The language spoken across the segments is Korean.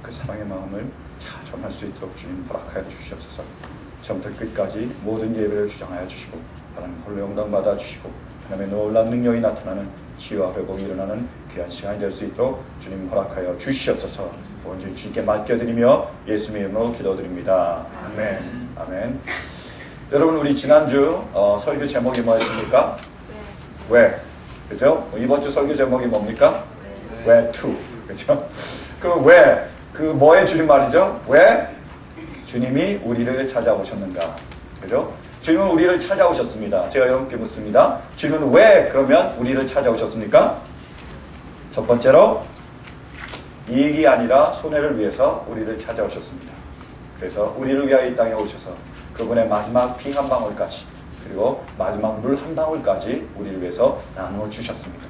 그 사랑의 마음을 잘 전할 수 있도록 주님 허락하여 주시옵소서. 처음부터 끝까지 모든 예배를 주장하여 주시고 하나님 홀로 영광 받아 주시고 하나님의 놀라운 능력이 나타나는 치유와 회복이 일어나는 귀한 시간이 될 수 있도록 주님 허락하여 주시옵소서. 온전히 주님께 맡겨드리며 예수님의 이름으로 기도드립니다. 아멘. 아멘. 여러분, 우리 지난주 설교 제목이 뭐였습니까? 왜? 그죠? 이번 주 설교 제목이 뭡니까? 왜 to? 그죠? 그럼 왜? 그 뭐의 줄임말이죠? 왜? 주님이 우리를 찾아오셨는가? 그죠? 주님은 우리를 찾아오셨습니다. 제가 여러분께 묻습니다. 주님은 왜 그러면 우리를 찾아오셨습니까? 첫 번째로 이익이 아니라 손해를 위해서 우리를 찾아오셨습니다. 그래서 우리를 위하여 이 땅에 오셔서 그분의 마지막 피 한 방울까지 그리고 마지막 물 한 방울까지 우리를 위해서 나누어 주셨습니다.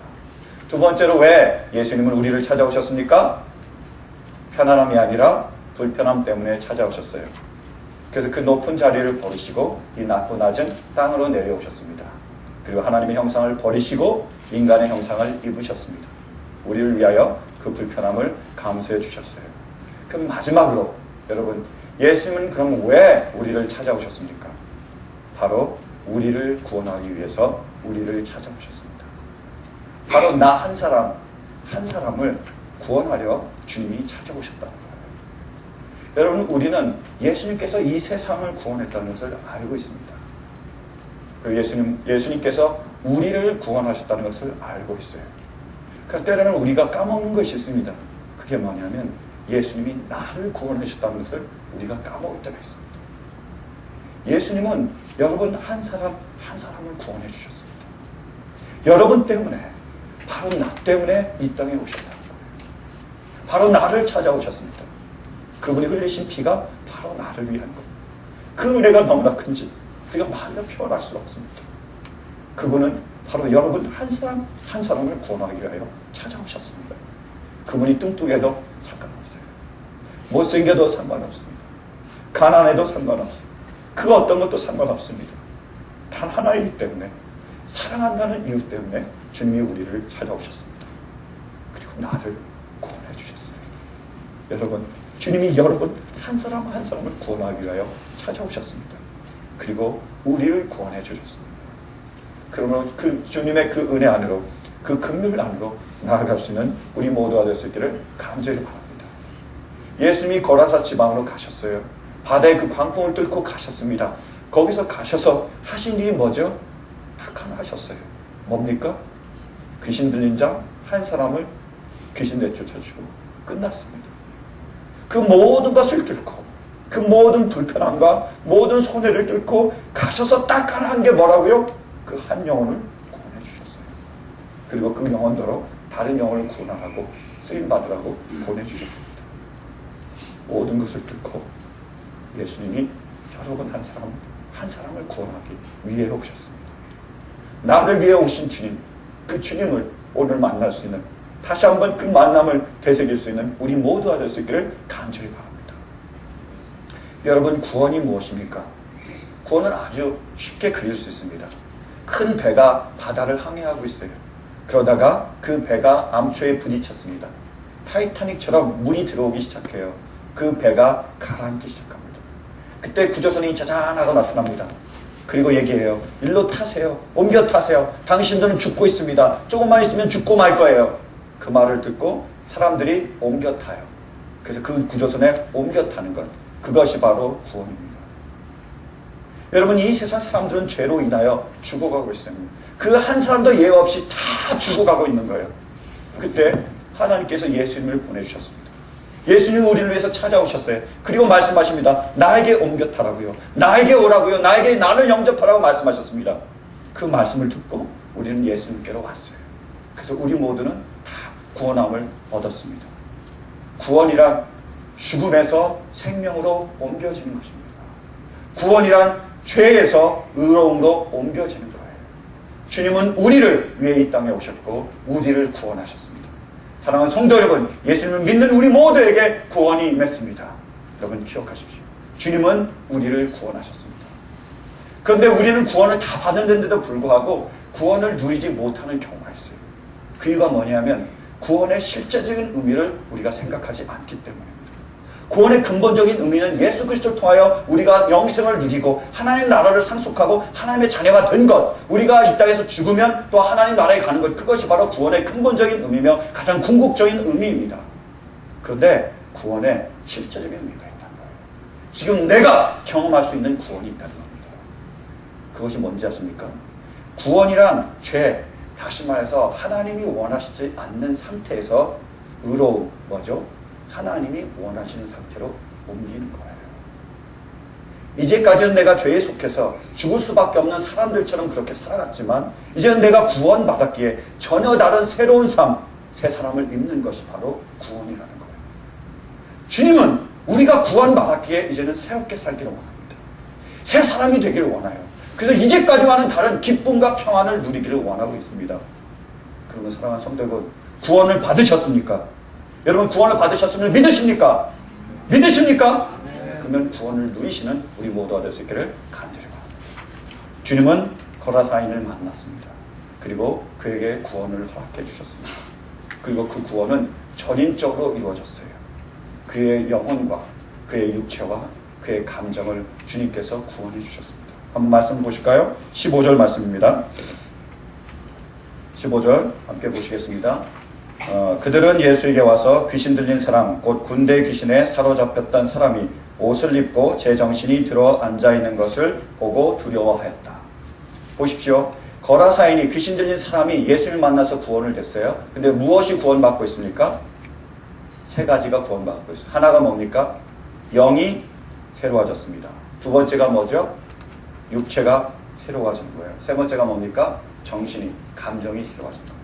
두 번째로 왜 예수님은 우리를 찾아오셨습니까? 편안함이 아니라 불편함 때문에 찾아오셨어요. 그래서 그 높은 자리를 버리시고 이 낮고 낮은 땅으로 내려오셨습니다. 그리고 하나님의 형상을 버리시고 인간의 형상을 입으셨습니다. 우리를 위하여 그 불편함을 감수해 주셨어요. 그럼 마지막으로 여러분, 예수님은 그럼 왜 우리를 찾아오셨습니까? 바로 우리를 구원하기 위해서 우리를 찾아오셨습니다. 바로 나 한 사람을 구원하려 주님이 찾아오셨다는 거예요. 여러분, 우리는 예수님께서 이 세상을 구원했다는 것을 알고 있습니다. 그리고 예수님께서 우리를 구원하셨다는 것을 알고 있어요. 그럴 때는 우리가 까먹는 것이 있습니다. 그게 뭐냐면 예수님이 나를 구원하셨다는 것을 우리가 까먹을 때가 있습니다. 예수님은 여러분 한 사람을 구원해 주셨습니다. 여러분 때문에, 바로 나 때문에 이 땅에 오셨다는 거예요. 바로 나를 찾아오셨습니다. 그분이 흘리신 피가 바로 나를 위한 것. 그 은혜가 너무나 큰지 우리가 말로 표현할 수 없습니다. 그분은 바로 여러분 한 사람을 구원하기 위하여 찾아오셨습니다. 그분이 뚱뚱해도 상관없어요. 못생겨도 상관없습니다. 가난해도 상관없어요. 그 어떤 것도 상관없습니다. 단 하나이기 때문에, 사랑한다는 이유 때문에 주님이 우리를 찾아오셨습니다. 그리고 나를 구원해 주셨어요. 여러분, 주님이 여러분 한 사람을 구원하기 위하여 찾아오셨습니다. 그리고 우리를 구원해 주셨습니다. 그러면 그 주님의 그 은혜 안으로, 그 긍휼 안으로 나아갈 수 있는 우리 모두가 될 수 있기를 간절히 바랍니다. 예수님이 고라사 지방으로 가셨어요. 바다의 그 광풍을 뚫고 가셨습니다. 거기서 가셔서 하신 일이 뭐죠? 딱 하나 하셨어요. 뭡니까? 귀신 들린 자 한 사람을 귀신 내쫓아주고 끝났습니다. 그 모든 것을 뚫고, 그 모든 불편함과 모든 손해를 뚫고 가셔서 딱 하나 한 게 뭐라고요? 그 한 영혼을 구원해 주셨어요. 그리고 그 영혼대로 다른 영혼을 구원하라고, 쓰임받으라고 보내주셨습니다. 모든 것을 뚫고 예수님이 여러분 한 사람을 구원하기 위해 오셨습니다. 나를 위해 오신 주님, 그 주님을 오늘 만날 수 있는, 다시 한번 그 만남을 되새길 수 있는 우리 모두가 될 수 있기를 간절히 바랍니다. 여러분, 구원이 무엇입니까? 구원은 아주 쉽게 그릴 수 있습니다. 큰 배가 바다를 항해하고 있어요. 그러다가 그 배가 암초에 부딪혔습니다. 타이타닉처럼 물이 들어오기 시작해요. 그 배가 가라앉기 시작합니다. 그때 구조선이 짜잔하고 나타납니다. 그리고 얘기해요. 일로 타세요. 옮겨 타세요. 당신들은 죽고 있습니다. 조금만 있으면 죽고 말 거예요. 그 말을 듣고 사람들이 옮겨 타요. 그래서 그 구조선에 옮겨 타는 것, 그것이 바로 구원입니다. 여러분, 이 세상 사람들은 죄로 인하여 죽어가고 있습니다. 그 한 사람도 예외 없이 다 죽어가고 있는 거예요. 그때 하나님께서 예수님을 보내주셨습니다. 예수님이 우리를 위해서 찾아오셨어요. 그리고 말씀하십니다. 나에게 옮겨 타라고요. 나에게 오라고요. 나를 영접하라고 말씀하셨습니다. 그 말씀을 듣고 우리는 예수님께로 왔어요. 그래서 우리 모두는 다 구원함을 얻었습니다. 구원이란 죽음에서 생명으로 옮겨지는 것입니다. 구원이란 죄에서 의로움으로 옮겨지는 거예요. 주님은 우리를 위해 이 땅에 오셨고 우리를 구원하셨습니다. 사랑하는 성도 여러분, 예수님을 믿는 우리 모두에게 구원이 임했습니다. 여러분 기억하십시오. 주님은 우리를 구원하셨습니다. 그런데 우리는 구원을 다 받았는데도 불구하고 구원을 누리지 못하는 경우가 있어요. 그 이유가 뭐냐면 구원의 실제적인 의미를 우리가 생각하지 않기 때문입니다. 구원의 근본적인 의미는 예수 그리스도를 통하여 우리가 영생을 누리고 하나님 나라를 상속하고 하나님의 자녀가 된 것, 우리가 이 땅에서 죽으면 또 하나님 나라에 가는 것, 그것이 바로 구원의 근본적인 의미며 가장 궁극적인 의미입니다. 그런데 구원에 실제적인 의미가 있다는 거예요. 지금 내가 경험할 수 있는 구원이 있다는 겁니다. 그것이 뭔지 아십니까? 구원이란 죄, 다시 말해서 하나님이 원하시지 않는 상태에서 의로움, 뭐죠? 하나님이 원하시는 상태로 옮기는 거예요. 이제까지는 내가 죄에 속해서 죽을 수밖에 없는 사람들처럼 그렇게 살아갔지만 이제는 내가 구원받았기에 전혀 다른 새로운 삶, 새 사람을 입는 것이 바로 구원이라는 거예요. 주님은 우리가 구원받았기에 이제는 새롭게 살기를 원합니다. 새 사람이 되기를 원해요. 그래서 이제까지와는 다른 기쁨과 평안을 누리기를 원하고 있습니다. 그러면 사랑하는 성도 여러분, 구원을 받으셨습니까? 여러분 구원을 받으셨으면 믿으십니까? 믿으십니까? 그러면 구원을 누리시는 우리 모두가 될 수 있기를 간절히 바랍니다. 주님은 거라사인을 만났습니다. 그리고 그에게 구원을 허락해 주셨습니다. 그리고 그 구원은 전인적으로 이루어졌어요. 그의 영혼과 그의 육체와 그의 감정을 주님께서 구원해 주셨습니다. 한번 말씀 보실까요? 15절 말씀입니다. 15절 함께 보시겠습니다. 그들은 예수에게 와서 귀신 들린 사람, 곧 군대 귀신에 사로잡혔던 사람이 옷을 입고 제정신이 들어 앉아있는 것을 보고 두려워하였다. 보십시오. 거라사인이 귀신 들린 사람이 예수를 만나서 구원을 됐어요. 근데 무엇이 구원받고 있습니까? 세 가지가 구원받고 있어요. 하나가 뭡니까? 영이 새로워졌습니다. 두 번째가 뭐죠? 육체가 새로워지는 거예요. 세 번째가 뭡니까? 정신이, 감정이 새로워지는 겁니다.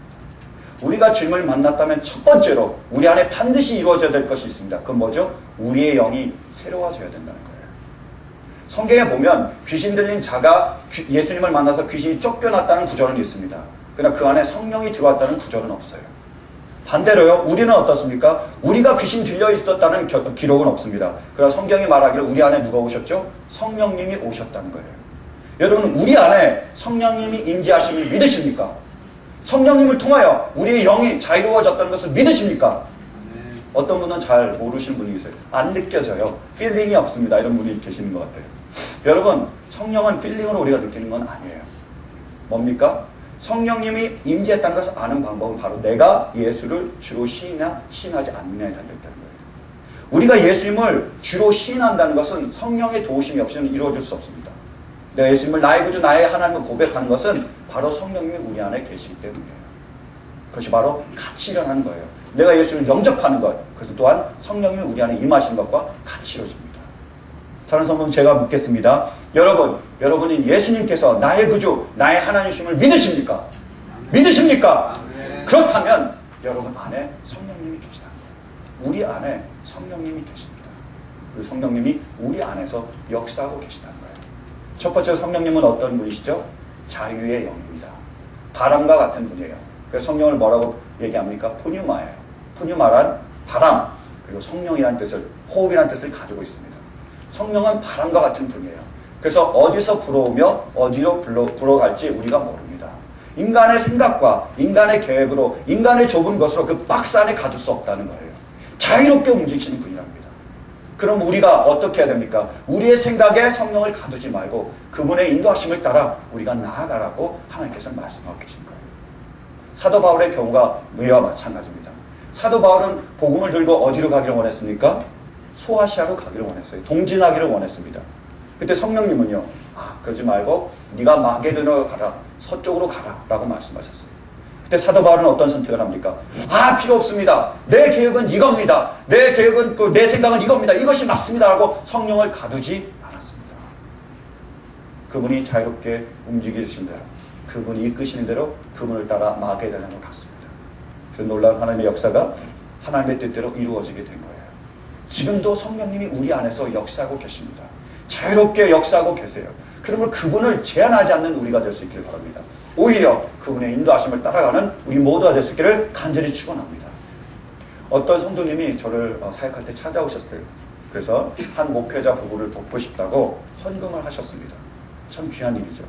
우리가 주님을 만났다면 첫 번째로 우리 안에 반드시 이루어져야 될 것이 있습니다. 그건 뭐죠? 우리의 영이 새로워져야 된다는 거예요. 성경에 보면 귀신 들린 자가 예수님을 만나서 귀신이 쫓겨났다는 구절은 있습니다. 그러나 그 안에 성령이 들어왔다는 구절은 없어요. 반대로요, 우리는 어떻습니까? 우리가 귀신 들려 있었다는 기록은 없습니다. 그러나 성경이 말하기를 우리 안에 누가 오셨죠? 성령님이 오셨다는 거예요. 여러분, 우리 안에 성령님이 임재하심을 믿으십니까? 성령님을 통하여 우리의 영이 자유로워졌다는 것을 믿으십니까? 어떤 분은 잘 모르시는 분이 있어요. 안 느껴져요. 필링이 없습니다. 이런 분이 계시는 것 같아요. 여러분, 성령은 필링으로 우리가 느끼는 건 아니에요. 뭡니까? 성령님이 임재했다는 것을 아는 방법은 바로 내가 예수를 주로 시인하지 않느냐에 달려있다는 거예요. 우리가 예수님을 주로 시인한다는 것은 성령의 도우심이 없이는 이루어질 수 없습니다. 내가 예수님을 나의 구주, 나의 하나님을 고백하는 것은 바로 성령님이 우리 안에 계시기 때문이에요. 그것이 바로 같이 일어나는 거예요. 내가 예수를 영접하는 것, 그것은 또한 성령님이 우리 안에 임하신 것과 같이 이루어집니다. 사랑하는 성도, 제가 묻겠습니다. 여러분이 예수님께서 나의 구주, 나의 하나님이심을 믿으십니까? 믿으십니까? 그렇다면 여러분 안에 성령님이 계시다는 거예요. 우리 안에 성령님이 계십니다. 그리고 성령님이 우리 안에서 역사하고 계시다는 거예요. 첫 번째, 성령님은 어떤 분이시죠? 자유의 영입니다. 바람과 같은 분이에요. 그래서 성령을 뭐라고 얘기합니까? 푸뉴마예요. 푸뉴마란 바람, 그리고 성령이라는 뜻을, 호흡이라는 뜻을 가지고 있습니다. 성령은 바람과 같은 분이에요. 그래서 어디서 불어오며 어디로 불어갈지 우리가 모릅니다. 인간의 생각과 인간의 계획으로, 인간의 좁은 것으로 그 박스 안에 가둘 수 없다는 거예요. 자유롭게 움직이시는 분이랍니다. 그럼 우리가 어떻게 해야 됩니까? 우리의 생각에 성령을 가두지 말고 그분의 인도하심을 따라 우리가 나아가라고 하나님께서 말씀하고 계신 거예요. 사도 바울의 경우가 이와 마찬가지입니다. 사도 바울은 복음을 들고 어디로 가기를 원했습니까? 소아시아로 가기를 원했어요. 동진하기를 원했습니다. 그때 성령님은요, 그러지 말고 네가 마게도냐로 가라, 서쪽으로 가라 라고 말씀하셨어요. 그때 사도 바울은 어떤 선택을 합니까? 필요 없습니다. 내 계획은 이겁니다. 내 계획은 내 생각은 이겁니다. 이것이 맞습니다 라고 성령을 가두지 않았습니다. 그분이 자유롭게 움직이신 대로, 그분이 이끄시는 대로 그분을 따라 마게도냐로 갔습니다. 그래서 놀라운 하나님의 역사가 하나님의 뜻대로 이루어지게 된 거예요. 지금도 성령님이 우리 안에서 역사하고 계십니다. 자유롭게 역사하고 계세요. 그러므로 그분을 제한하지 않는 우리가 될 수 있기를 바랍니다. 오히려 그분의 인도하심을 따라가는 우리 모두가 될 수 있기를 간절히 축원합니다. 어떤 성도님이 저를 사역할 때 찾아오셨어요. 그래서 한 목회자 부부를 돕고 싶다고 헌금을 하셨습니다. 참 귀한 일이죠.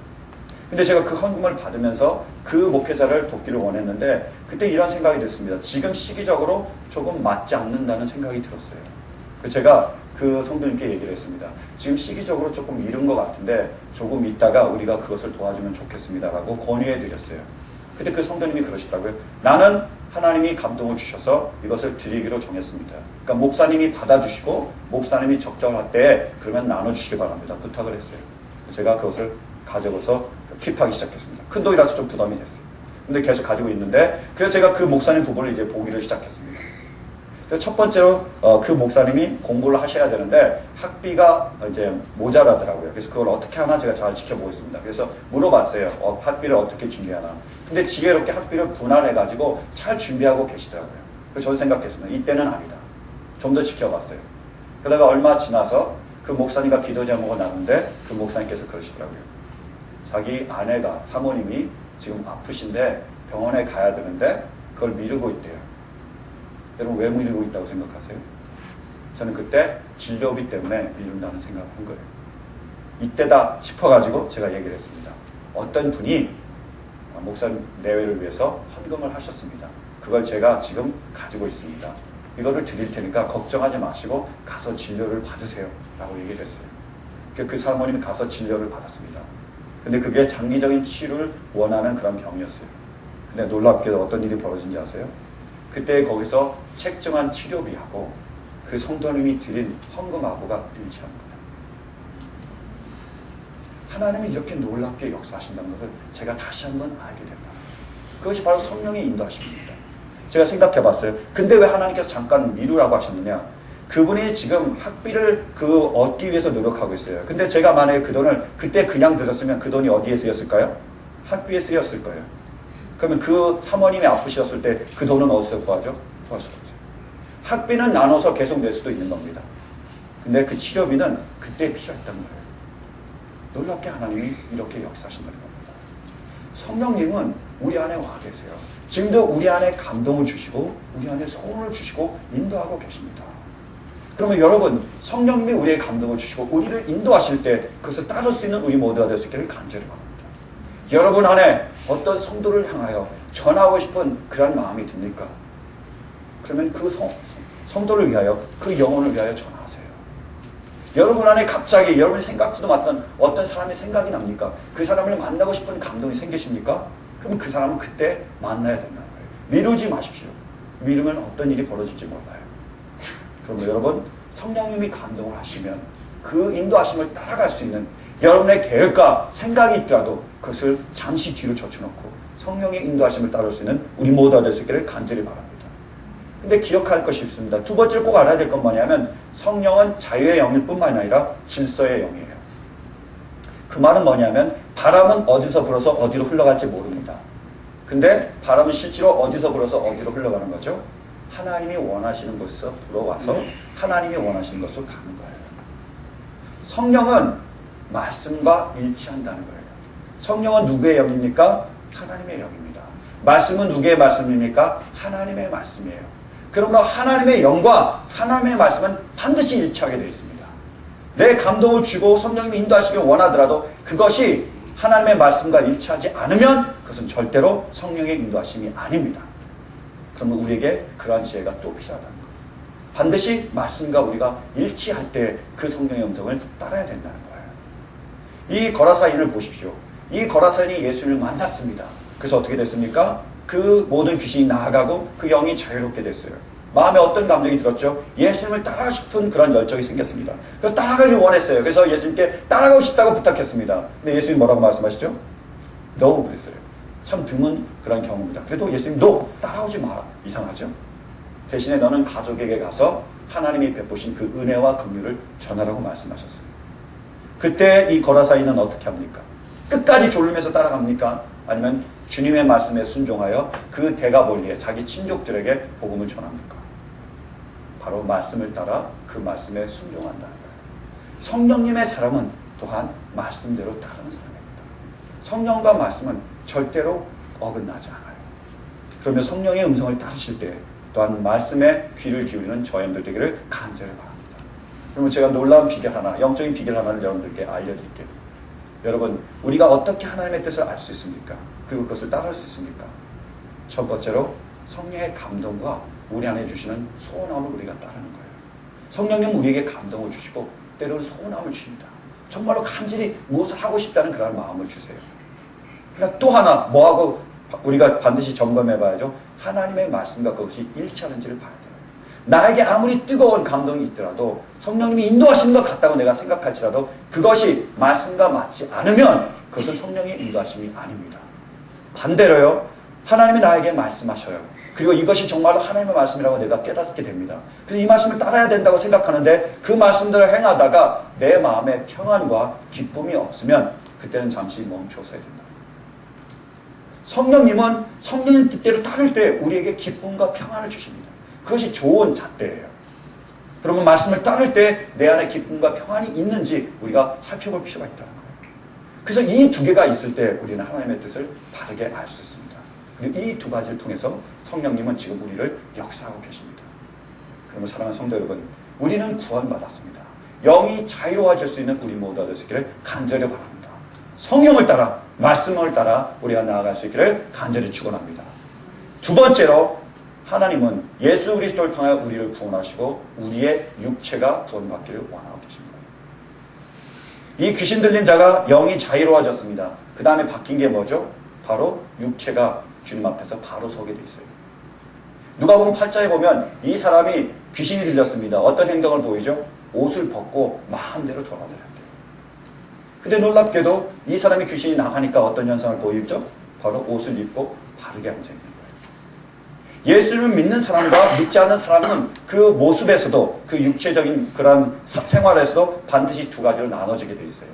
근데 제가 그 헌금을 받으면서 그 목회자를 돕기를 원했는데 그때 이런 생각이 들었습니다. 지금 시기적으로 조금 맞지 않는다는 생각이 들었어요. 그래서 제가 그 성도님께 얘기를 했습니다. 지금 시기적으로 조금 이른 것 같은데 조금 있다가 우리가 그것을 도와주면 좋겠습니다라고 권유해 드렸어요. 근데 그 성도님이 그러시더라고요. 나는 하나님이 감동을 주셔서 이것을 드리기로 정했습니다. 그러니까 목사님이 받아주시고 목사님이 적절할 때 그러면 나눠주시기 바랍니다. 부탁을 했어요. 제가 그것을 가져가서 킵하기 시작했습니다. 큰 돈이라서 좀 부담이 됐어요. 근데 계속 가지고 있는데 그래서 제가 그 목사님 부부를 이제 보기를 시작했습니다. 그래서 첫 번째로 그 목사님이 공부를 하셔야 되는데 학비가 이제 모자라더라고요. 그래서 그걸 어떻게 하나 제가 잘 지켜보고 있습니다. 그래서 물어봤어요. 학비를 어떻게 준비하나. 근데 지혜롭게 학비를 분할해가지고 잘 준비하고 계시더라고요. 그래서 저는 생각했습니다. 이때는 아니다. 좀 더 지켜봤어요. 그러다가 얼마 지나서 그 목사님과 기도 제목을 나누는데 그 목사님께서 그러시더라고요. 자기 아내가 사모님이 지금 아프신데 병원에 가야 되는데 그걸 미루고 있대요. 여러분 왜 미루고 있다고 생각하세요? 저는 그때 진료비 때문에 미룬다는 생각을 한 거예요. 이때다 싶어가지고 제가 얘기를 했습니다. 어떤 분이 목사님 내외를 위해서 헌금을 하셨습니다. 그걸 제가 지금 가지고 있습니다. 이거를 드릴 테니까 걱정하지 마시고 가서 진료를 받으세요 라고 얘기를 했어요. 그 사모님이 가서 진료를 받았습니다. 근데 그게 장기적인 치료를 원하는 그런 병이었어요. 근데 놀랍게도 어떤 일이 벌어진지 아세요? 그때 거기서 책정한 치료비하고 그 성도님이 드린 헌금하고가 일치한 거예요. 하나님이 이렇게 놀랍게 역사하신다는 것을 제가 다시 한번 알게 된다. 그것이 바로 성령의 인도하심입니다. 제가 생각해 봤어요. 근데 왜 하나님께서 잠깐 미루라고 하셨느냐? 그분이 지금 학비를 얻기 위해서 노력하고 있어요. 근데 제가 만약에 그 돈을 그때 그냥 들었으면 그 돈이 어디에 쓰였을까요? 학비에 쓰였을 거예요. 그러면 그 사모님이 아프셨을 때 그 돈은 어디서 구하죠? 구할 수 없죠. 학비는 나눠서 계속 낼 수도 있는 겁니다. 근데 그 치료비는 그때 필요했던 거예요. 놀랍게 하나님이 이렇게 역사하신다는 겁니다. 성령님은 우리 안에 와 계세요. 지금도 우리 안에 감동을 주시고 우리 안에 소원을 주시고 인도하고 계십니다. 그러면 여러분 성령님이 우리의 감동을 주시고 우리를 인도하실 때 그것을 따를 수 있는 우리 모두가 될 수 있기를 간절히 바랍니다. 여러분 안에 어떤 성도를 향하여 전하고 싶은 그런 마음이 듭니까? 그러면 그 성도를 위하여 그 영혼을 위하여 전하세요. 여러분 안에 갑자기 여러분이 생각지도 못했던 어떤 사람의 생각이 납니까? 그 사람을 만나고 싶은 감동이 생기십니까? 그럼 그 사람은 그때 만나야 된다는 거예요. 미루지 마십시오. 미루면 어떤 일이 벌어질지 몰라요. 그러면 여러분 성령님이 감동을 하시면 그 인도하심을 따라갈 수 있는 여러분의 계획과 생각이 있더라도 그것을 잠시 뒤로 젖혀놓고 성령의 인도하심을 따를 수 있는 우리 모두가 될 수 있기를 간절히 바랍니다. 근데 기억할 것이 있습니다. 두 번째로 꼭 알아야 될 건 뭐냐면 성령은 자유의 영일 뿐만 아니라 질서의 영이에요. 그 말은 뭐냐면 바람은 어디서 불어서 어디로 흘러갈지 모릅니다. 근데 바람은 실제로 어디서 불어서 어디로 흘러가는 거죠? 하나님이 원하시는 곳에서 불어와서 하나님이 원하시는 곳으로 가는 거예요. 성령은 말씀과 일치한다는 거예요. 성령은 누구의 영입니까? 하나님의 영입니다. 말씀은 누구의 말씀입니까? 하나님의 말씀이에요. 그러므로 하나님의 영과 하나님의 말씀은 반드시 일치하게 되어 있습니다. 내 감동을 주고 성령님이 인도하시길 원하더라도 그것이 하나님의 말씀과 일치하지 않으면 그것은 절대로 성령의 인도하심이 아닙니다. 그러면 우리에게 그러한 지혜가 또 필요하다는 거예요. 반드시 말씀과 우리가 일치할 때 그 성령의 음성을 따라야 된다는 거예요. 이 거라사인을 보십시오. 이 거라사인이 예수님을 만났습니다. 그래서 어떻게 됐습니까? 그 모든 귀신이 나아가고 그 영이 자유롭게 됐어요. 마음에 어떤 감정이 들었죠? 예수님을 따라가고 싶은 그런 열정이 생겼습니다. 그래서 따라가길 원했어요. 그래서 예수님께 따라가고 싶다고 부탁했습니다. 근데 예수님이 뭐라고 말씀하시죠? No 그랬어요. 참 드문 그런 경우입니다. 그래도 예수님 No! 따라오지 마라. 이상하죠? 대신에 너는 가족에게 가서 하나님이 베푸신 그 은혜와 긍휼을 전하라고 말씀하셨어요. 그때 이 거라사인은 어떻게 합니까? 끝까지 졸르면서 따라갑니까? 아니면 주님의 말씀에 순종하여 그 대가볼리에 자기 친족들에게 복음을 전합니까? 바로 말씀을 따라 그 말씀에 순종한다는 거예요. 성령님의 사람은 또한 말씀대로 따르는 사람입니다. 성령과 말씀은 절대로 어긋나지 않아요. 그러면 성령의 음성을 따르실 때 또한 말씀에 귀를 기울이는 저희들 되기를 간절히 바랍니다. 그러면 제가 놀라운 비결 하나, 영적인 비결 하나를 여러분들께 알려드릴게요. 여러분, 우리가 어떻게 하나님의 뜻을 알 수 있습니까? 그리고 그것을 따를 수 있습니까? 첫 번째로 성령의 감동과 우리 안에 주시는 소원함을 우리가 따르는 거예요. 성령님 우리에게 감동을 주시고 때로는 소원함을 주십니다. 정말로 간절히 무엇을 하고 싶다는 그런 마음을 주세요. 그러나 또 하나 뭐하고 우리가 반드시 점검해 봐야죠. 하나님의 말씀과 그것이 일치하는지를 봐야 돼요. 나에게 아무리 뜨거운 감동이 있더라도 성령님이 인도하시는 것 같다고 내가 생각할지라도 그것이 말씀과 맞지 않으면 그것은 성령의 인도하심이 아닙니다. 반대로요. 하나님이 나에게 말씀하셔요. 그리고 이것이 정말로 하나님의 말씀이라고 내가 깨닫게 됩니다. 그래서 이 말씀을 따라야 된다고 생각하는데 그 말씀들을 행하다가 내 마음에 평안과 기쁨이 없으면 그때는 잠시 멈춰서야 된다. 성령님은 성령님 뜻대로 따를 때 우리에게 기쁨과 평안을 주십니다. 그것이 좋은 잣대예요. 그러면 말씀을 따를 때 내 안에 기쁨과 평안이 있는지 우리가 살펴볼 필요가 있다는 거예요. 그래서 이 두 개가 있을 때 우리는 하나님의 뜻을 바르게 알 수 있습니다. 그리고 이 두 가지를 통해서 성령님은 지금 우리를 역사하고 계십니다. 그러면 사랑하는 성도 여러분, 우리는 구원받았습니다. 영이 자유로워질 수 있는 우리 모두가 되시기를 간절히 바랍니다. 성령을 따라 말씀을 따라 우리가 나아갈 수 있기를 간절히 축원합니다. 두 번째로 하나님은 예수 그리스도를 통해 우리를 구원하시고 우리의 육체가 구원받기를 원하고 계십니다. 이 귀신 들린 자가 영이 자유로워졌습니다. 그 다음에 바뀐 게 뭐죠? 바로 육체가 주님 앞에서 바로 서게 돼 있어요. 누가복음 8장에 보면 이 사람이 귀신이 들렸습니다. 어떤 행동을 보이죠? 옷을 벗고 마음대로 돌아다녔대요. 근데 놀랍게도 이 사람이 귀신이 나가니까 어떤 현상을 보이죠? 바로 옷을 입고 바르게 앉아 있는 거예요. 예수를 믿는 사람과 믿지 않는 사람은 그 모습에서도 그 육체적인 그런 생활에서도 반드시 두 가지로 나눠지게 돼 있어요.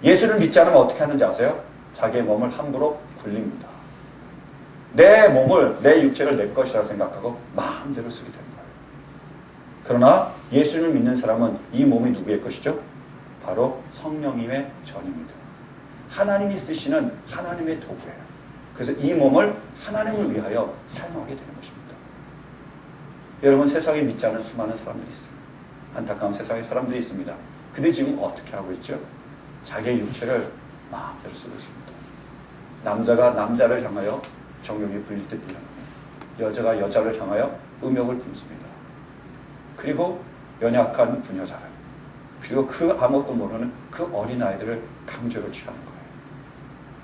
예수를 믿지 않으면 어떻게 하는지 아세요? 자기의 몸을 함부로 굴립니다. 내 몸을, 내 육체를 내 것이라고 생각하고 마음대로 쓰게 되는 거예요. 그러나 예수를 믿는 사람은 이 몸이 누구의 것이죠? 바로 성령님의 전입니다. 하나님이 쓰시는 하나님의 도구예요. 그래서 이 몸을 하나님을 위하여 사용하게 되는 것입니다. 여러분, 세상에 믿지 않는 수많은 사람들이 있어요. 안타까운 세상에 사람들이 있습니다. 근데 지금 어떻게 하고 있죠? 자기의 육체를 마음대로 쓰고 있습니다. 남자가 남자를 향하여 정욕이 불릴 때 일어나며 여자가 여자를 향하여 음욕을 품습니다. 그리고 연약한 부녀자를, 그리고 그 아무것도 모르는 그 어린아이들을 강제로 취하는 거예요.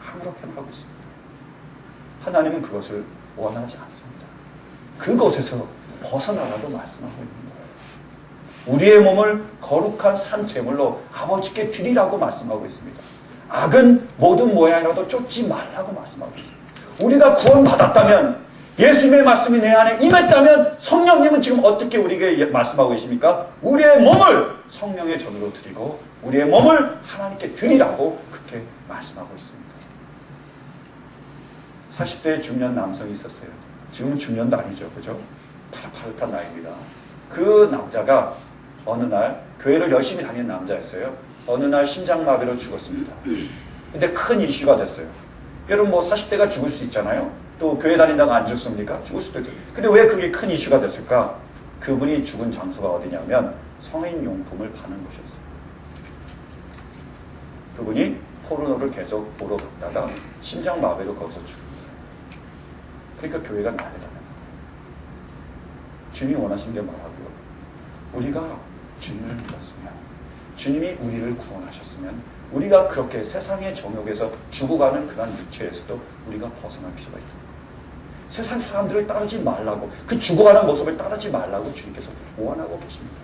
아무렇게나 하고 있습니다. 하나님은 그것을 원하지 않습니다. 그곳에서 벗어나라고 말씀하고 있는 거예요. 우리의 몸을 거룩한 산 제물로 아버지께 드리라고 말씀하고 있습니다. 악은 모든 모양이라도 쫓지 말라고 말씀하고 있습니다. 우리가 구원받았다면, 예수님의 말씀이 내 안에 임했다면 성령님은 지금 어떻게 우리에게 말씀하고 계십니까? 우리의 몸을 성령의 전으로 드리고 우리의 몸을 하나님께 드리라고 그렇게 말씀하고 있습니다. 40대의 중년 남성이 있었어요. 지금은 중년도 아니죠. 그죠? 파릇파릇한 나이입니다. 그 남자가 어느 날 교회를 열심히 다니는 남자였어요. 어느 날 심장마비로 죽었습니다. 근데 큰 이슈가 됐어요. 여러분, 뭐 40대가 죽을 수 있잖아요. 또 교회 다닌다고 안 죽습니까? 죽을 수도 있죠. 근데 왜 그게 큰 이슈가 됐을까? 그분이 죽은 장소가 어디냐면 성인용품을 파는 곳이었어요. 그분이 포르노를 계속 보러 갔다가 심장마비로 거기서 죽은 거예요. 그러니까 교회가 난리가 나는 거예요. 주님이 원하신 게 뭐라고요? 우리가 주님을 믿었으면, 주님이 우리를 구원하셨으면 우리가 그렇게 세상의 정욕에서 죽어가는 그런 육체에서도 우리가 벗어날 필요가 있다. 세상 사람들을 따르지 말라고, 그 죽어가는 모습을 따르지 말라고 주님께서 원하고 계십니다.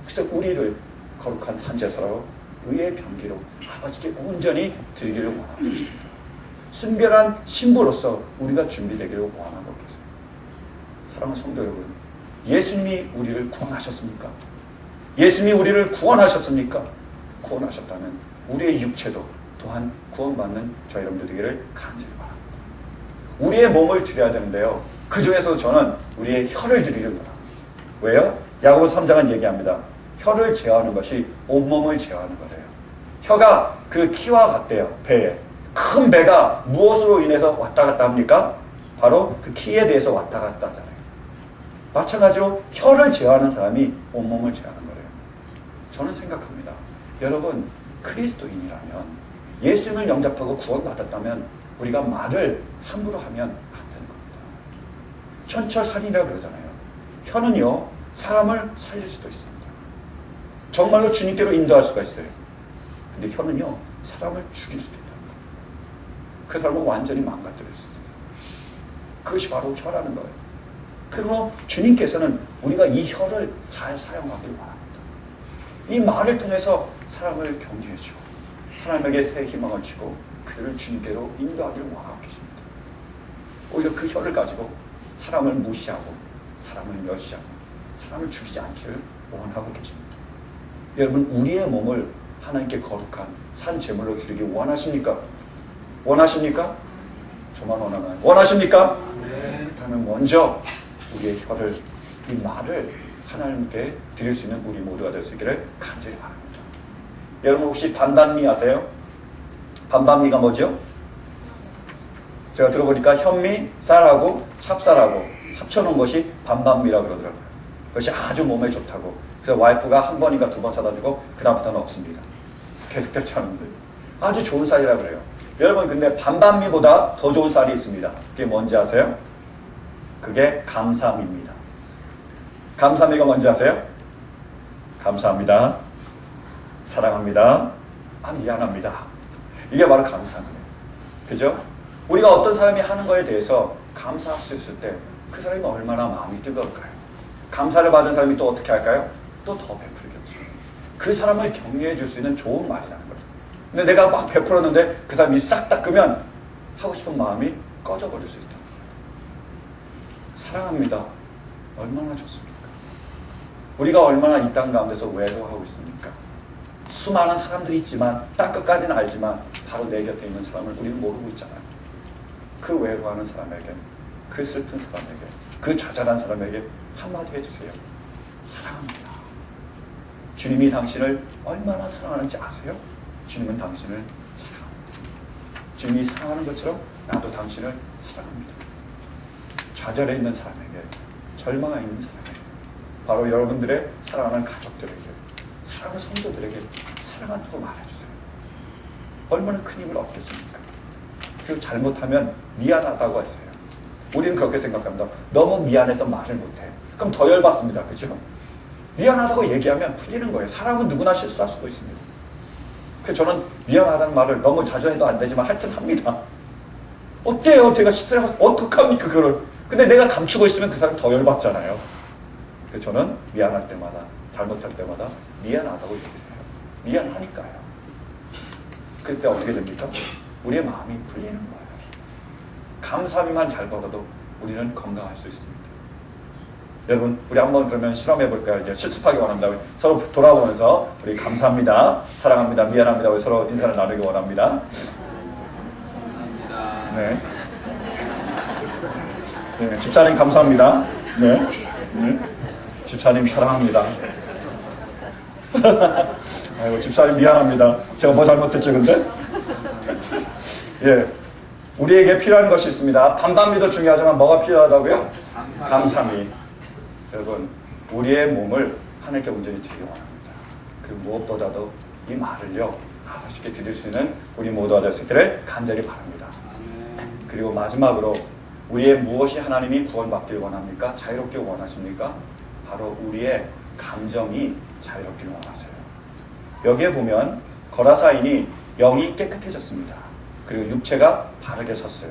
그래서 우리를 거룩한 산제사로 의의 병기로 아버지께 온전히 드리기를 원하고 계십니다. 순결한 신부로서 우리가 준비되기를 원하고 계세요. 사랑하는 성도 여러분, 예수님이 우리를 구원하셨습니까? 예수님이 우리를 구원하셨습니까? 구원하셨다면 우리의 육체도 또한 구원받는 저희 여러분들 되기를 간절히 바랍니다. 우리의 몸을 드려야 되는데요. 그 중에서도 저는 우리의 혀를 드리기를 바랍니다. 왜요? 야고보 3장은 얘기합니다. 혀를 제어하는 것이 온몸을 제어하는 거래요. 혀가 그 키와 같대요. 배에. 큰 배가 무엇으로 인해서 왔다 갔다 합니까? 바로 그 키에 대해서 왔다 갔다 하잖아요. 마찬가지로 혀를 제어하는 사람이 온몸을 제어하는 거래요. 저는 생각합니다. 여러분, 그리스도인이라면, 예수님을 영접하고 구원받았다면 우리가 말을 함부로 하면 안 되는 겁니다. 천철살인이라고 그러잖아요. 혀는요, 사람을 살릴 수도 있습니다. 정말로 주님께로 인도할 수가 있어요. 근데 혀는요, 사람을 죽일 수도 있다. 그 사람을 완전히 망가뜨릴 수 있어요. 그것이 바로 혀라는 거예요. 그러므로 주님께서는 우리가 이 혀를 잘 사용하길 바랍니다. 이 말을 통해서 사람을 격려해주고 사람에게 새 희망을 주고 그들을 주님께로 인도하기를 원하고 계십니다. 오히려 그 혀를 가지고 사람을 무시하고 사람을 멸시하고 사람을 죽이지 않기를 원하고 계십니다. 여러분, 우리의 몸을 하나님께 거룩한 산 제물로 드리기 원하십니까? 원하십니까? 저만 원하나요? 원하십니까? 네. 그렇다면 먼저 우리의 혀를, 이 말을 하나님께 드릴 수 있는 우리 모두가 될 수 있기를 간절히 바랍니다. 여러분 혹시 반반미 아세요? 반반미가 뭐죠? 제가 들어보니까 현미, 쌀하고 찹쌀하고 합쳐놓은 것이 반반미라고 그러더라고요. 그것이 아주 몸에 좋다고. 그래서 와이프가 한 번인가 두 번 사다 주고 그다음부터는 없습니다. 계속 대처하는데 아주 좋은 쌀이라고 그래요. 여러분, 근데 반반미보다 더 좋은 쌀이 있습니다. 그게 뭔지 아세요? 그게 감사미입니다. 감사미가 뭔지 아세요? 감사합니다. 사랑합니다. 아, 미안합니다. 이게 바로 감사합니다. 그죠? 우리가 어떤 사람이 하는 거에 대해서 감사할 수 있을 때 그 사람이 얼마나 마음이 뜨거울까요? 감사를 받은 사람이 또 어떻게 할까요? 또 더 베풀겠죠. 그 사람을 격려해 줄 수 있는 좋은 말이라는 거예요. 근데 내가 막 베풀었는데 그 사람이 싹 닦으면 하고 싶은 마음이 꺼져버릴 수 있다. 사랑합니다. 얼마나 좋습니까? 우리가 얼마나 이 땅 가운데서 외로워하고 있습니까? 수많은 사람들이 있지만 땅 끝까지는 알지만 바로 내 곁에 있는 사람을 우리는 모르고 있잖아요. 그 외로워하는 사람에게, 그 슬픈 사람에게, 그 좌절한 사람에게 한마디 해주세요. 사랑합니다. 주님이 당신을 얼마나 사랑하는지 아세요? 주님은 당신을 사랑합니다. 주님이 사랑하는 것처럼 나도 당신을 사랑합니다. 좌절해 있는 사람에게, 절망해 있는 사람에게, 바로 여러분들의 사랑하는 가족들에게, 사랑하는 성도들에게 사랑한다고 말해주세요. 얼마나 큰 힘을 얻겠습니까? 그리고 잘못하면 미안하다고 하세요. 우리는 그렇게 생각합니다. 너무 미안해서 말을 못해. 그럼 더 열받습니다. 그렇죠? 미안하다고 얘기하면 풀리는 거예요. 사람은 누구나 실수할 수도 있습니다. 그래서 저는 미안하다는 말을 너무 자주 해도 안 되지만 하여튼 합니다. 어때요? 제가 스트레스 어떡합니까 그걸. 근데 내가 감추고 있으면 그 사람 더 열받잖아요. 그래서 저는 미안할 때마다, 잘못할 때마다 미안하다고 얘기를 해요. 미안하니까요. 그때 어떻게 됩니까? 우리의 마음이 풀리는 거예요. 감사함이만 잘 벌어도 우리는 건강할 수 있습니다. 여러분, 우리 한번 그러면 실험해 볼까요? 이제 실습하기 원합니다. 서로 돌아보면서 우리 감사합니다, 사랑합니다, 미안합니다. 우리 서로 인사를 나누기 원합니다. 네. 네, 집사님 감사합니다. 네. 네. 집사님 사랑합니다. 아이고, 집사님 미안합니다. 제가 뭐 잘못했죠, 근데? 예. 우리에게 필요한 것이 있습니다. 반반미도 중요하지만 뭐가 필요하다고요? 감사미. 여러분, 우리의 몸을 하나님께 온전히 드리기 원합니다. 그리고 무엇보다도 이 말을요, 아버지께 드릴 수 있는 우리 모두가 될 수 있기를 간절히 바랍니다. 그리고 마지막으로 우리의 무엇이 하나님이 구원받기를 원합니까? 자유롭게 원하십니까? 바로 우리의 감정이 자유롭기를 원하세요. 여기에 보면 거라사인이 영이 깨끗해졌습니다. 그리고 육체가 바르게 섰어요.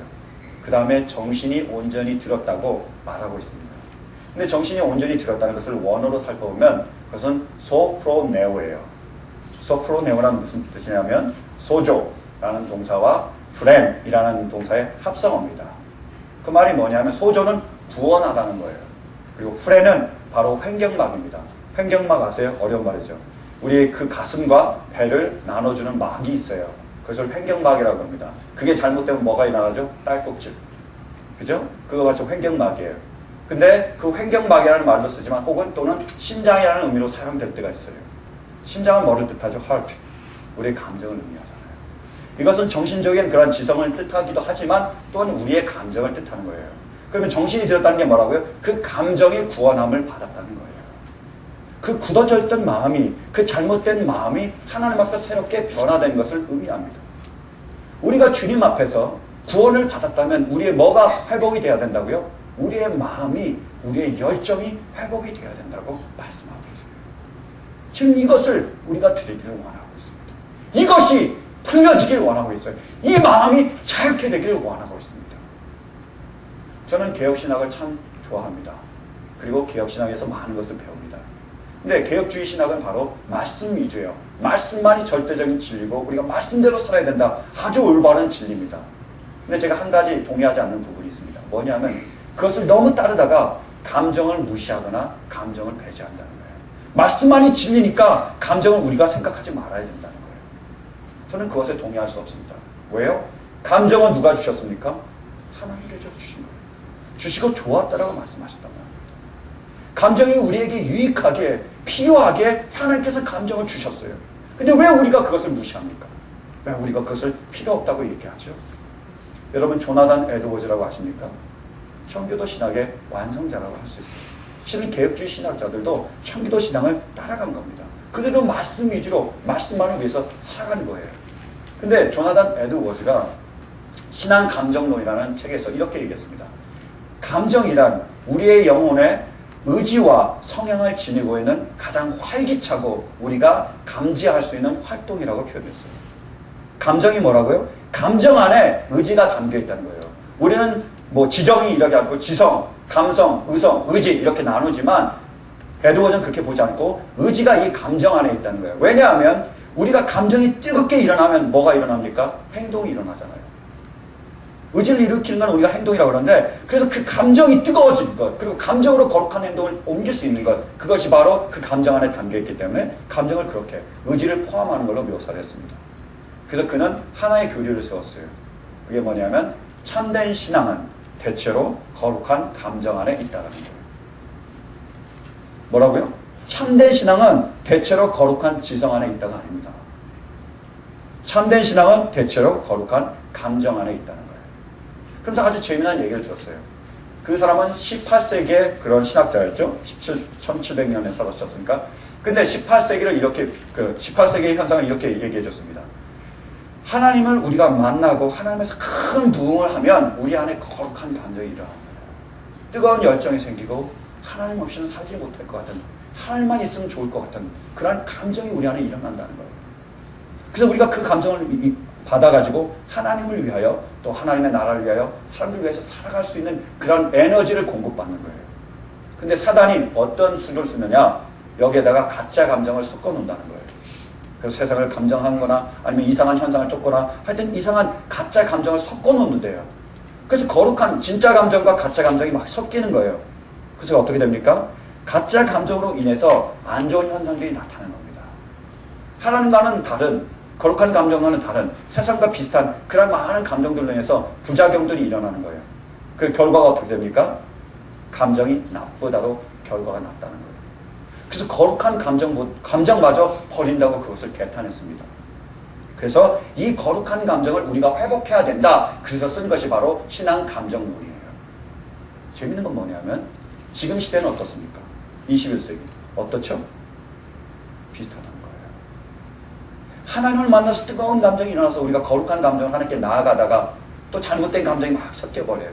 그 다음에 정신이 온전히 들었다고 말하고 있습니다. 근데 정신이 온전히 들었다는 것을 원어로 살펴보면 그것은 소프로네오예요. 소프로네오란 무슨 뜻이냐면 소조라는 동사와 프렘이라는 동사의 합성어입니다. 그 말이 뭐냐면 소조는 구원하다는 거예요. 그리고 프레는 바로 횡격막입니다. 횡격막 아세요? 어려운 말이죠. 우리의 그 가슴과 배를 나눠주는 막이 있어요. 그것을 횡격막이라고 합니다. 그게 잘못되면 뭐가 일어나죠? 딸꾹질. 그죠? 그것이 횡격막이에요. 근데 그 횡격막이라는 말도 쓰지만 혹은 또는 심장이라는 의미로 사용될 때가 있어요. 심장은 뭐를 뜻하죠? heart. 우리의 감정을 의미하잖아요. 이것은 정신적인 그런 지성을 뜻하기도 하지만 또한 우리의 감정을 뜻하는 거예요. 그러면 정신이 들었다는 게 뭐라고요? 그 감정이 구원함을 받았다는 거예요. 그 굳어져 있던 마음이, 그 잘못된 마음이 하나님 앞에 새롭게 변화된 것을 의미합니다. 우리가 주님 앞에서 구원을 받았다면 우리의 뭐가 회복이 돼야 된다고요? 우리의 마음이, 우리의 열정이 회복이 돼야 된다고 말씀하고 계세요. 지금 이것을 우리가 드리기를 원하고 있습니다. 이것이 풀려지기를 원하고 있어요. 이 마음이 자유케 되기를 원하고 있습니다. 저는 개혁신학을 참 좋아합니다. 그리고 개혁신학에서 많은 것을 배웁니다. 근데 개혁주의 신학은 바로 말씀 위주예요. 말씀만이 절대적인 진리고 우리가 말씀대로 살아야 된다. 아주 올바른 진리입니다. 근데 제가 한 가지 동의하지 않는 부분이 있습니다. 뭐냐면 그것을 너무 따르다가 감정을 무시하거나 감정을 배제한다는 거예요. 말씀만이 진리니까 감정을 우리가 생각하지 말아야 된다는 거예요. 저는 그것에 동의할 수 없습니다. 왜요? 감정은 누가 주셨습니까? 하나님께서 주신 거예요. 주시고 좋았다라고 말씀하셨단 말입니다. 감정이 우리에게 유익하게 필요하게 하나님께서 감정을 주셨어요. 근데 왜 우리가 그것을 무시합니까? 왜 우리가 그것을 필요 없다고 얘기하죠? 여러분 조나단 에드워즈라고 아십니까? 청교도 신학의 완성자라고 할 수 있어요. 실은 개혁주의 신학자들도 청교도 신앙을 따라간 겁니다. 그들은 말씀 위주로 말씀만을 위해서 살아가는 거예요. 근데 조나단 에드워즈가 신앙 감정론이라는 책에서 이렇게 얘기했습니다. 감정이란 우리의 영혼의 의지와 성향을 지니고 있는 가장 활기차고 우리가 감지할 수 있는 활동이라고 표현했어요. 감정이 뭐라고요? 감정 안에 의지가 담겨 있다는 거예요. 우리는 뭐 지정이 이렇게 않고 지성, 감성, 의성, 의지 이렇게 나누지만 에드워즈는 그렇게 보지 않고 의지가 이 감정 안에 있다는 거예요. 왜냐하면 우리가 감정이 뜨겁게 일어나면 뭐가 일어납니까? 행동이 일어나잖아요. 의지를 일으키는 건 우리가 행동이라고 그러는데 그래서 그 감정이 뜨거워지는 것 그리고 감정으로 거룩한 행동을 옮길 수 있는 것 그것이 바로 그 감정 안에 담겨있기 때문에 감정을 그렇게 의지를 포함하는 걸로 묘사를 했습니다. 그래서 그는 하나의 교리를 세웠어요. 그게 뭐냐면 참된 신앙은 대체로 거룩한 감정 안에 있다는 거예요. 뭐라고요? 참된 신앙은 대체로 거룩한 지성 안에 있다가 아닙니다. 참된 신앙은 대체로 거룩한 감정 안에 있다는 거예요. 그래서 아주 재미난 얘기를 들었어요. 그 사람은 18세기의 그런 신학자였죠. 1700년에 살았었으니까. 근데 18세기를 이렇게, 18세기의 현상을 이렇게 얘기해 줬습니다. 하나님을 우리가 만나고 하나님에서 큰 부흥을 하면 우리 안에 거룩한 감정이 일어납니다. 뜨거운 열정이 생기고 하나님 없이는 살지 못할 것 같은 하나님만 있으면 좋을 것 같은 그런 감정이 우리 안에 일어난다는 거예요. 그래서 우리가 그 감정을 받아가지고 하나님을 위하여 또 하나님의 나라를 위하여 사람들을 위해서 살아갈 수 있는 그런 에너지를 공급받는 거예요. 근데 사단이 어떤 수를 쓰느냐 여기에다가 가짜 감정을 섞어 놓는다는 거예요. 그래서 세상을 감정하는 거나 아니면 이상한 현상을 쫓거나 하여튼 이상한 가짜 감정을 섞어 놓는데요. 그래서 거룩한 진짜 감정과 가짜 감정이 막 섞이는 거예요. 그래서 어떻게 됩니까? 가짜 감정으로 인해서 안 좋은 현상들이 나타나는 겁니다. 하나님과는 다른 거룩한 감정과는 다른 세상과 비슷한 그런 많은 감정들로 인해서 부작용들이 일어나는 거예요. 그 결과가 어떻게 됩니까? 감정이 나쁘다고 결과가 났다는 거예요. 그래서 거룩한 감정마저 버린다고 그것을 개탄했습니다. 그래서 이 거룩한 감정을 우리가 회복해야 된다. 그래서 쓴 것이 바로 신앙 감정론이에요. 재밌는 건 뭐냐면 지금 시대는 어떻습니까? 21세기. 어떻죠? 비슷하다는 거예요. 하나님을 만나서 뜨거운 감정이 일어나서 우리가 거룩한 감정을 하나님께 나아가다가 또 잘못된 감정이 막 섞여버려요.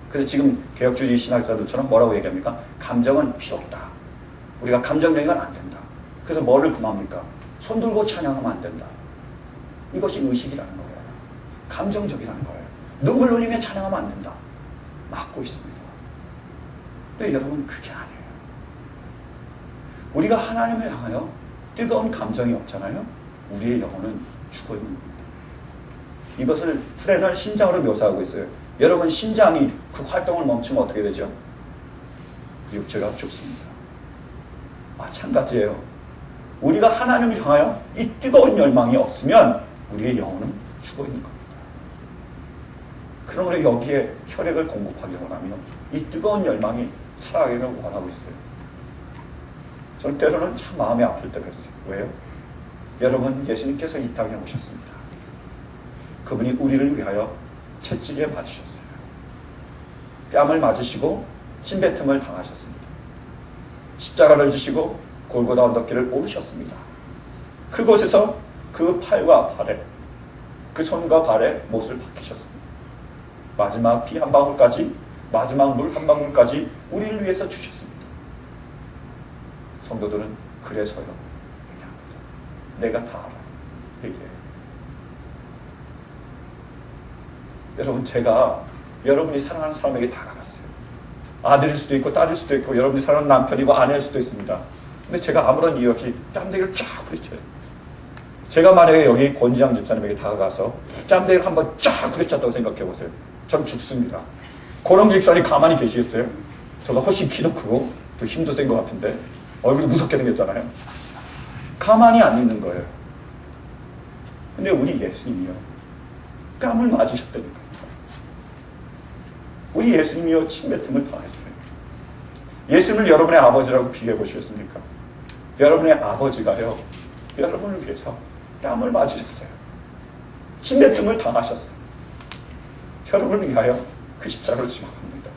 그래서 지금 개혁주의 신학자들처럼 뭐라고 얘기합니까? 감정은 필요 없다. 우리가 감정적이면 안 된다. 그래서 뭐를 금합니까? 손 들고 찬양하면 안 된다. 이것이 의식이라는 거예요. 감정적이라는 거예요. 눈물 흘리며 찬양하면 안 된다. 막고 있습니다. 근데 여러분 그게 아니에요. 우리가 하나님을 향하여 뜨거운 감정이 없잖아요. 우리의 영혼은 죽어있는 겁니다. 이것을 프레널 심장으로 묘사하고 있어요. 여러분 심장이 그 활동을 멈추면 어떻게 되죠? 육체가 죽습니다. 마찬가지예요. 우리가 하나님을 향하여 이 뜨거운 열망이 없으면 우리의 영혼은 죽어있는 겁니다. 그러므로 여기에 혈액을 공급하기를 원하며 이 뜨거운 열망이 살아가기를 원하고 있어요. 저는 때로는 참 마음이 아플 때가 있어요. 왜요? 여러분 예수님께서 이 땅에 오셨습니다. 그분이 우리를 위하여 채찍에 맞으셨어요. 뺨을 맞으시고 침뱉음을 당하셨습니다. 십자가를 지시고 골고다 언덕길을 오르셨습니다. 그곳에서 그 팔과 발에 그 손과 발에 못을 박히셨습니다. 마지막 피 한 방울까지 마지막 물 한 방울까지 우리를 위해서 주셨습니다. 성도들은 그래서요 내가 다 알아. 얘기해요. 여러분, 제가 여러분이 사랑하는 사람에게 다가갔어요. 아들일 수도 있고 딸일 수도 있고 여러분이 사랑하는 남편이고 아내일 수도 있습니다. 근데 제가 아무런 이유 없이 뺨대기를 쫙 후려쳐요. 제가 만약에 여기 권지양 집사님에게 다가가서 뺨대기를 한번 쫙 후려쳤다고 생각해 보세요. 전 죽습니다. 고령 집사님 가만히 계시겠어요? 저도 훨씬 키도 크고 또 힘도 센 것 같은데 얼굴도 무섭게 생겼잖아요. 가만히 안 있는 거예요. 근데 우리 예수님이요, 뺨을 맞으셨다니까요. 우리 예수님이요, 침뱉음을 당했어요. 예수님을 여러분의 아버지라고 비교해 보시겠습니까? 여러분의 아버지가요, 여러분을 위해서 뺨을 맞으셨어요. 침뱉음을 당하셨어요. 여러분을 위하여 그 십자가를 지고 갑니다.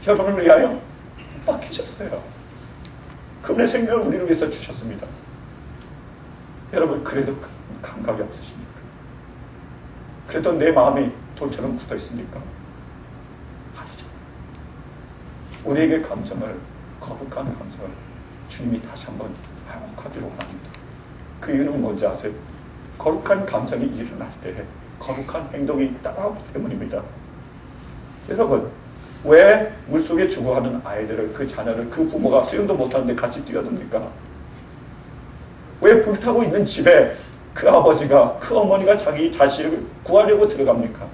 여러분을 위하여 못 박히셨어요. 그분의 생명을 우리를 위해서 주셨습니다. 여러분, 그래도 감각이 없으십니까? 그래도 내 마음이 돌처럼 굳어 있습니까? 아니죠. 우리에게 감정을, 거룩한 감정을 주님이 다시 한번 회복하기로 원합니다. 그 이유는 뭔지 아세요? 거룩한 감정이 일어날 때 거룩한 행동이 따라오기 때문입니다. 여러분, 왜 물속에 죽어가는 아이들을, 그 자녀를 그 부모가 수영도 못하는데 같이 뛰어듭니까? 왜 불타고 있는 집에 그 아버지가, 그 어머니가 자기 자식을 구하려고 들어갑니까?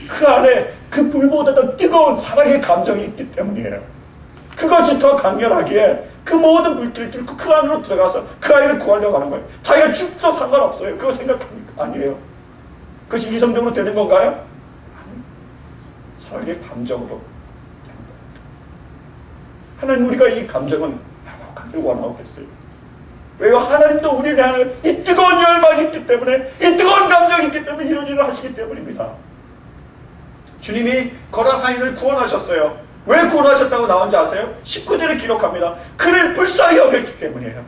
그 안에 그 불보다 더 뜨거운 사랑의 감정이 있기 때문이에요. 그것이 더 강렬하기에 그 모든 불길을 뚫고 그 안으로 들어가서 그 아이를 구하려고 하는 거예요. 자기가 죽도 상관없어요. 그거 생각합니까? 아니에요. 그것이 이성적으로 되는 건가요? 아니요. 사랑의 감정으로 되는 겁니다. 하나님, 우리가 이 감정은 회복하길 원하겠어요. 왜요? 하나님도 우리를 향해 이 뜨거운 열망이 있기 때문에, 이 뜨거운 감정이 있기 때문에 이런 일을 하시기 때문입니다. 주님이 거라사인을 구원하셨어요. 왜 구원하셨다고 나온지 아세요? 19절에 기록합니다. 그를 불쌍히 여겼기 때문이에요.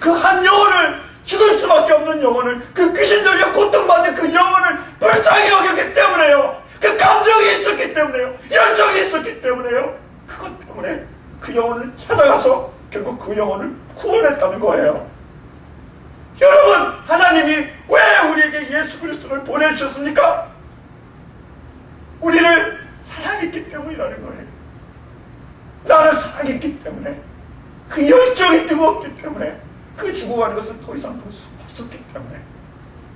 그 한 영혼을, 죽을 수밖에 없는 영혼을, 그 귀신 들려 고통받는 그 영혼을 불쌍히 여겼기 때문에요. 그 감정이 있었기 때문에요. 열정이 있었기 때문에요. 그것 때문에 그 영혼을 찾아가서 결국 그 영혼을 구원했다는 거예요. 여러분, 하나님이 왜 우리에게 예수 그리스도를 보내주셨습니까? 우리를 사랑했기 때문이라는 거예요. 나를 사랑했기 때문에, 그 열정이 뜨거웠기 때문에, 그 죽어가는 것을 더 이상 볼 수 없었기 때문에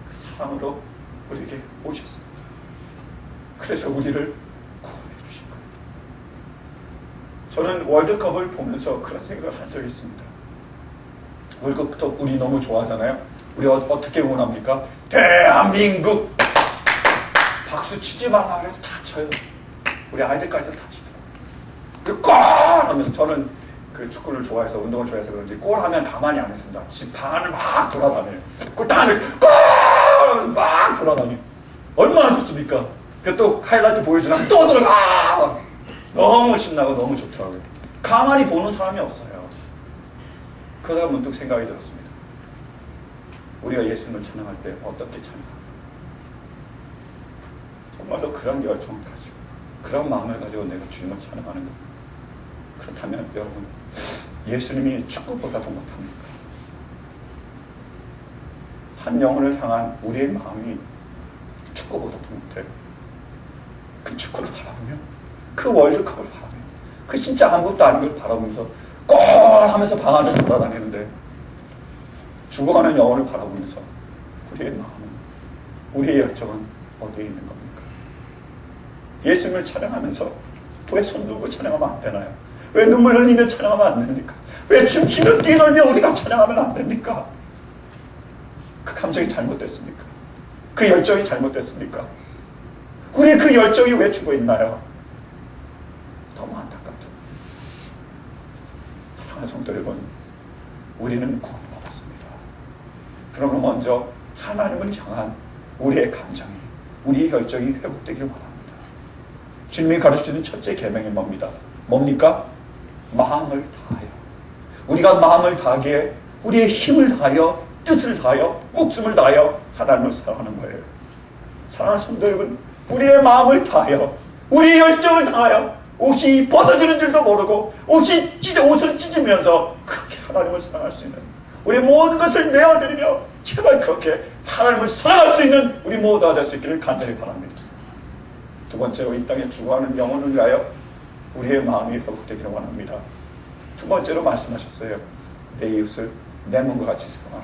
그 사랑으로 우리에게 오셨습니다. 그래서 우리를 구원해 주신 거예요. 저는 월드컵을 보면서 그런 생각을 한 적이 있습니다. 월드컵 우리 너무 좋아하잖아요. 우리 어떻게 응원합니까? 대한민국! 박수 치지 말라 그래도 다 쳐요. 우리 아이들까지 다 치더라고요. 그 골! 하면서, 저는 그 축구를 좋아해서, 운동을 좋아해서 그런지 골 하면 가만히 안 있습니다. 집 방안을 막 돌아다녀요. 골 다 하면 골! 하면서 막 돌아다녀요. 얼마나 좋습니까? 그 또 하이라이트 보여주면 또 들어가! 너무 신나고 너무 좋더라고요. 가만히 보는 사람이 없어요. 그러다가 문득 생각이 들었습니다. 우리가 예수님을 찬양할 때 어떻게 찬양합니까? 정말로 그런 열정을 가지고, 그런 마음을 가지고 내가 주님을 찬양하는 것. 그렇다면 여러분, 예수님이 축구보다도 못합니까? 한 영혼을 향한 우리의 마음이 축구보다도 못해요. 그 축구를 바라보며, 그 월드컵을 바라보며, 그 진짜 아무것도 아닌 걸 바라보면서 골 하면서 방 안을 돌아다니는데, 죽어가는 영혼을 바라보면서 우리의 마음은, 우리의 열정은 어디에 있는 겁니까? 예수님을 찬양하면서 왜 손 들고 찬양하면 안 되나요? 왜 눈물 흘리며 찬양하면 안 됩니까? 왜 춤추며 뛰놀며 우리가 찬양하면 안 됩니까? 그 감정이 잘못됐습니까? 그 열정이 잘못됐습니까? 우리 그 열정이 왜 죽어 있나요? 너무 안타깝죠. 사랑하는 성도 여러분, 우리는 구원받았습니다. 그러면 먼저 하나님을 향한 우리의 감정이, 우리의 열정이 회복되기를 바랍니다. 주님이 가르치는 첫째 계명이 뭡니까? 마음을 다하여. 우리가 마음을 다하기에 우리의 힘을 다하여, 뜻을 다하여, 목숨을 다하여 하나님을 사랑하는 거예요. 사랑하는 성도 여러분, 우리의 마음을 다하여, 우리의 열정을 다하여, 옷이 벗어지는 줄도 모르고 옷을 찢으면서 그렇게 하나님을 사랑할 수 있는 우리 모든 것을 내어드리며 제발 그렇게 하나님을 사랑할 수 있는 우리 모두가 될 수 있기를 간절히 바랍니다. 두 번째로 이 땅에 죽어가는 영혼을 위하여 우리의 마음이 회복되기를 원합니다. 두 번째로 말씀하셨어요. 내 이웃을 내 몸과 같이 사랑하라.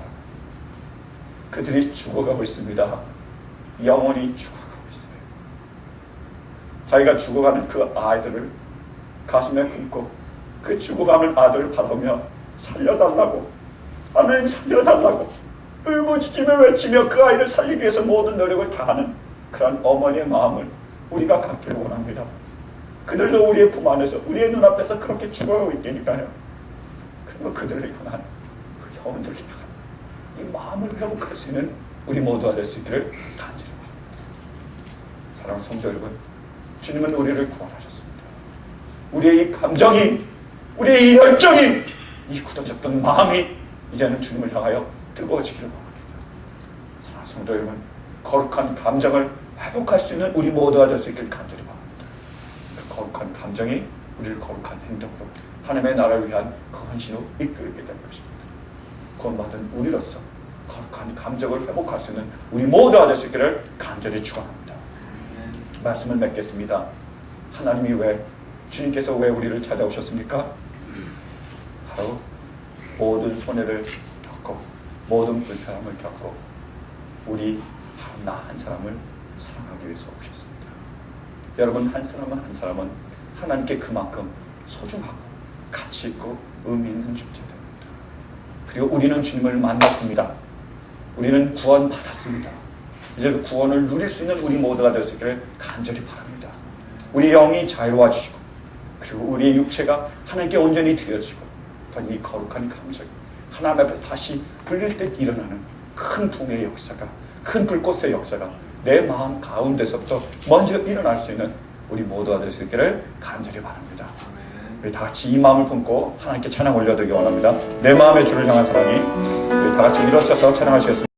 그들이 죽어가고 있습니다. 영혼이 죽어가고 있어요. 자기가 죽어가는 그 아이들을 가슴에 품고 그 죽어가는 아들을 바라보며 살려달라고, 하나님 살려달라고 울부짖으며 외치며 그 아이를 살리기 위해서 모든 노력을 다하는 그런 어머니의 마음을 우리가 갖기를 원합니다. 그들도 우리의 품 안에서 우리의 눈앞에서 그렇게 죽어가고 있다니까요. 그리고 그들을 향한 그 영혼들을 향한 이 마음을 회복할 수 있는 우리 모두가 될 수 있기를 간절히 바랍니다. 사랑하는 성도 여러분, 주님은 우리를 구원하셨습니다. 우리의 이 감정이, 우리의 이 열정이, 이 굳어졌던 마음이 이제는 주님을 향하여 뜨거워지기를 원합니다. 사랑하는 성도 여러분, 거룩한 감정을 회복할 수 있는 우리 모두가 될 수 있기를 간절히 바랍니다. 그 거룩한 감정이 우리를 거룩한 행동으로 하나님의 나라를 위한 그 헌신으로 이끌게 될 것입니다. 구원받은 우리로서 거룩한 감정을 회복할 수 있는 우리 모두가 될 수 있기를 간절히 축원합니다. 말씀을 맺겠습니다. 하나님이 주님께서 왜 우리를 찾아오셨습니까? 바로 모든 손해를 겪고 모든 불편함을 겪고 우리 나 한 사람을 사랑하기 위해서 오셨습니다. 여러분, 한 사람은 한 사람은 하나님께 그만큼 소중하고 가치 있고 의미 있는 존재들입니다. 그리고 우리는 주님을 만났습니다. 우리는 구원받았습니다. 이제 그 구원을 누릴 수 있는 우리 모두가 될 수 있기를 간절히 바랍니다. 우리 영이 자유로워지고 그리고 우리의 육체가 하나님께 온전히 드려지고 이 거룩한 감정이 하나님 앞에서 다시 불릴 듯 일어나는 큰 붕의 역사가, 큰 불꽃의 역사가 내 마음 가운데서부터 먼저 일어날 수 있는 우리 모두가 될 수 있기를 간절히 바랍니다. 우리 다 같이 이 마음을 품고 하나님께 찬양 올려드리기 원합니다. 내 마음의 주를 향한 사랑이, 우리 다 같이 일어서서 찬양하시겠습니다.